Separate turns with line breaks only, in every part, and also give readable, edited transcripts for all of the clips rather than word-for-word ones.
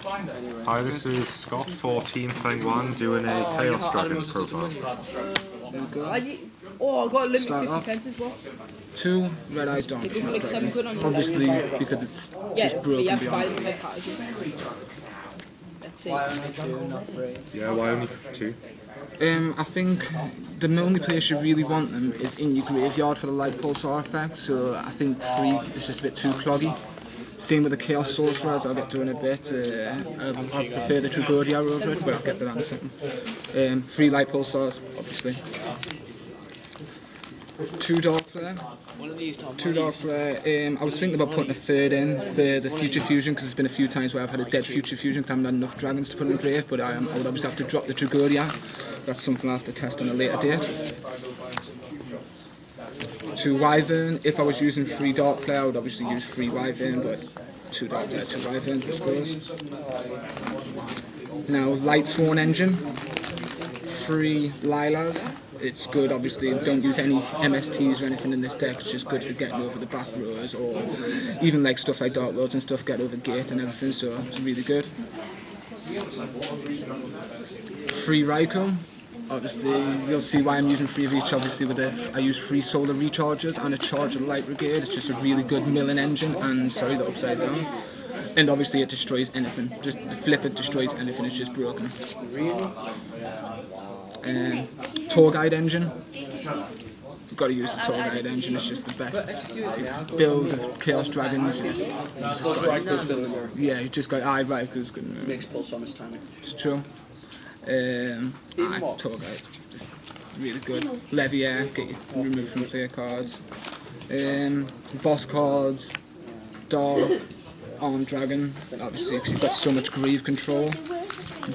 Hi, this is Scott for Teamfenghuang doing a Chaos Dragon profile.
Oh, I got a limit 50 pence as well.
2 red eyes don't.
Like 7 quid on your
Obviously, because it's just broken
yeah,
beyond.
Let's see.
Yeah, why only 2?
I think the only place you really want them is in your graveyard for the light pulsar effect, so I think 3 is just a bit too cloggy. Same with the Chaos Sorcerer, as I'll get to in a bit. I prefer the Tragodia over it, but I'll get to that in a second. 3 light pulsars, obviously. 2 Dark Flare. 2 Dark Flare. I was thinking about putting a 3rd in for the Future Fusion, because there's been a few times where I've had a dead Future Fusion because I haven't had enough dragons to put in grave, but I would obviously have to drop the Tragodia. That's something I'll have to test on a later date. 2 Wyvern. If I was using 3 Dark Flare, I would obviously use 3 Wyvern, but 2 Dark Flare, 2 Wyvern, just goes. Now, Light Sworn Engine. 3 Lilas. It's good, obviously, don't use any MSTs or anything in this deck, it's just good for getting over the back rows, or even like stuff like Dark Lords and stuff, get over gate and everything, so it's really good. 3 Raikou. Obviously, you'll see why I'm using 3 of each, obviously with it. I use 3 Solar Rechargers and a Charger Light Brigade. It's just a really good milling engine, and sorry, the upside down. And obviously it destroys anything. Just flip it, destroys anything, it's just broken. Tour Guide engine. You've got to use the Tour Guide engine, it's just the best build of Chaos Dragons. You just got Raiku's good.
Makes Pulsar miss timing.
It's true. Tour Guide, just really good. Levier, get you remove some of their cards. Boss cards, Dark, Armed Dragon, obviously because you've got so much Grieve control.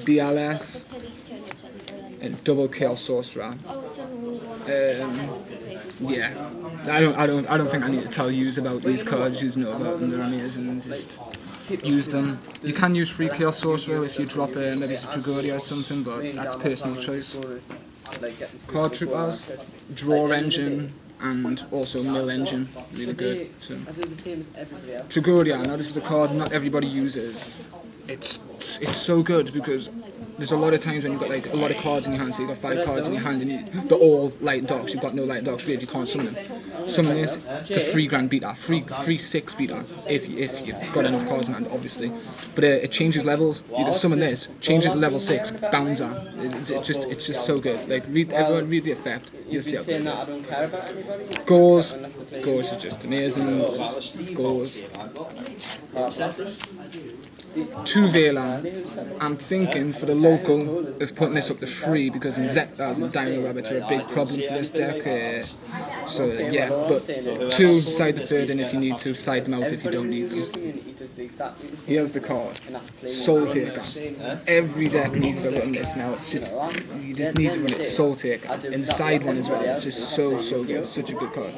BLS, and double Chaos Sorcerer. Yeah, I don't think I need to tell you about these cards. You know about them. They're amazing. Just use them. You can use 3 Chaos Sorcerer if you drop maybe it's a Tragodia or something, but that's personal choice. Card Troopers, Draw Engine, and also Mill Engine, really good. So. Tragodia, now this is the card not everybody uses. It's so good because there's a lot of times when you've got like a lot of cards in your hand, so you've got 5 cards in your hand and they're all light and darks, you've got no light and darks grave, you can't summon them. Summon this, it's a 3 grand beater, 3/6 beater, if you've got enough cards in hand, obviously. But it changes levels, you can summon this, change it to level 6, Bouncer. It's just so good. Like everyone read the effect, you'll see how good it is. Gauze is just amazing, Gauze. 2 Vela. I'm thinking for the local of putting this up to 3 because Zeptars and Dino Rabbits are a big problem for this deck. So yeah, but 2 side the 3rd in if you need to, side them out if you don't need them. Here's the card, Soul Taker. Every deck needs to run this now. It's just you just need to run it, Soul Taker. And the side one as well. It's just so good. Such a good card.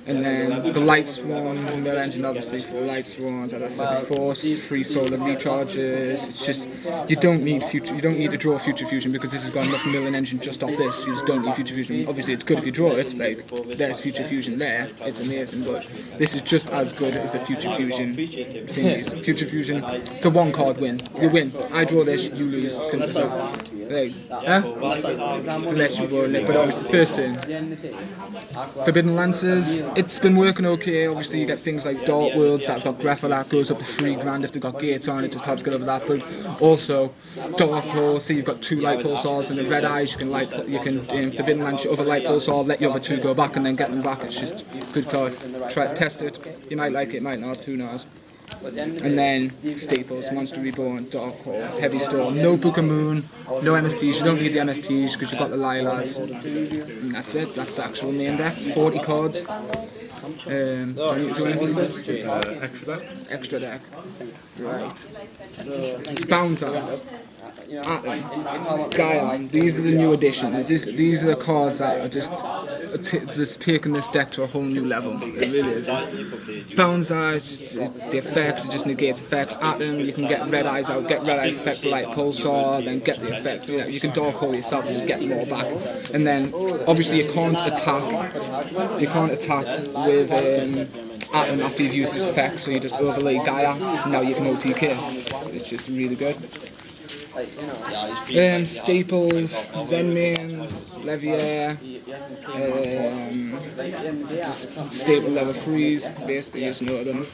And then the Light Swan, Mill Engine obviously for the Light Swans, as I said before, 3 Solar Recharges. It's just you don't need to draw Future Fusion because this has got enough Milling Engine just off this. You just don't need Future Fusion. Obviously it's good if you draw it, like there's Future Fusion there, it's amazing, but this is just as good as the Future Fusion thingies. Future Fusion, it's a 1 card win. You win. I draw this, you lose. Simple as that. Like, unless you roll it, but obviously first turn. Forbidden Lances, it's been working okay. Obviously you get things like Dark Worlds that's got Greffel that goes up to 3 grand if they've got gates on it, just helps get over that. But also Dark Horse, so you've got 2 light pulsars and the red eyes, you can Forbidden Lance your other light pulsar, let your other 2 go back and then get them back. It's just a good card. Test it. You might like it, might not, who knows. And then Staples, Monster Reborn, Dark Hole, Heavy Storm, no Book of Moon, no MSTs, you don't need the MSTs because you've got the Lilas. And that's it, that's the actual main deck, 40 cards. Do I need to do anything with this? Extra deck. Right. Bouncer. Guile, these are the new additions. These are the cards that are that's taking this deck to a whole new level. It really is. Bouncer, the effects, it just negates effects. Atom, you can get Red Eyes out, get Red Eyes effect for Light Pulsar, then get the effect. You can Dark Hole yourself and just get more back. And then, obviously, you can't attack with atom after you've used this effect, so you just overlay Gaia, and now you can OTK. It's just really good. Staples, Zen mains, Levier, just staple level 3s, basically just know them.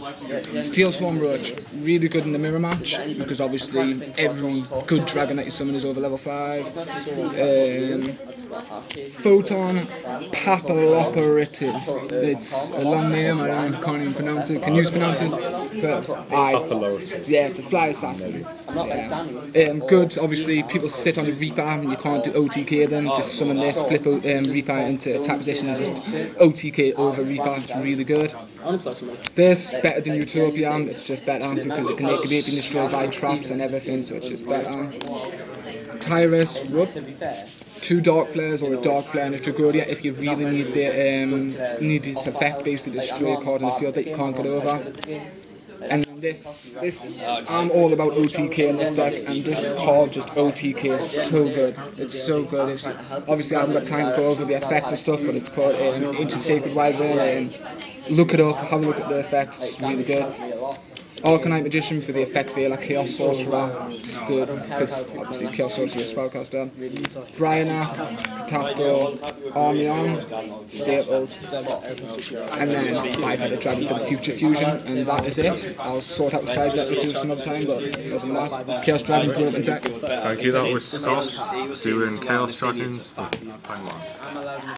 Steel Swarm Roach, really good in the mirror match, because obviously every good dragon that you summon is over level 5. Photon Papilloperative. It's a long name, can't even pronounce it. Can you pronounce it? But yeah, it's a fly assassin. Yeah. Good, obviously, people sit on the Reaper and you can't do OTK them. Just summon this, flip Reaper into attack position and just OTK over Reaper. It's really good. This, better than Utopia, it's just better because it can make it being destroyed by traps and everything, so it's just better. Tyrus, whoop. 2 Dark Flares or a Dark Flare and a Tragoria if you really need need this effect, basically destroy a card in the field that you can't get over. And this I'm all about OTK in this deck, and this card just OTK is so good. It's so good. It's obviously I haven't got time to go over the effects and stuff, but it's called Into Sacred Wyvern. Look it up, have a look at the effects, it's really good. Arcanite Magician for the effect Veiler, Chaos Sorcerer, it's good, because obviously Chaos Sorcerer is spellcaster. Bryanak, Catastor, Armion, Staples, and then 5-headed Dragon for the Future Fusion, and that is it. I'll sort out the size that we do some other time, but other than that, Chaos Dragons go up in tech.
Thank you, that was Scott doing Chaos Dragons for Teamfenghuang.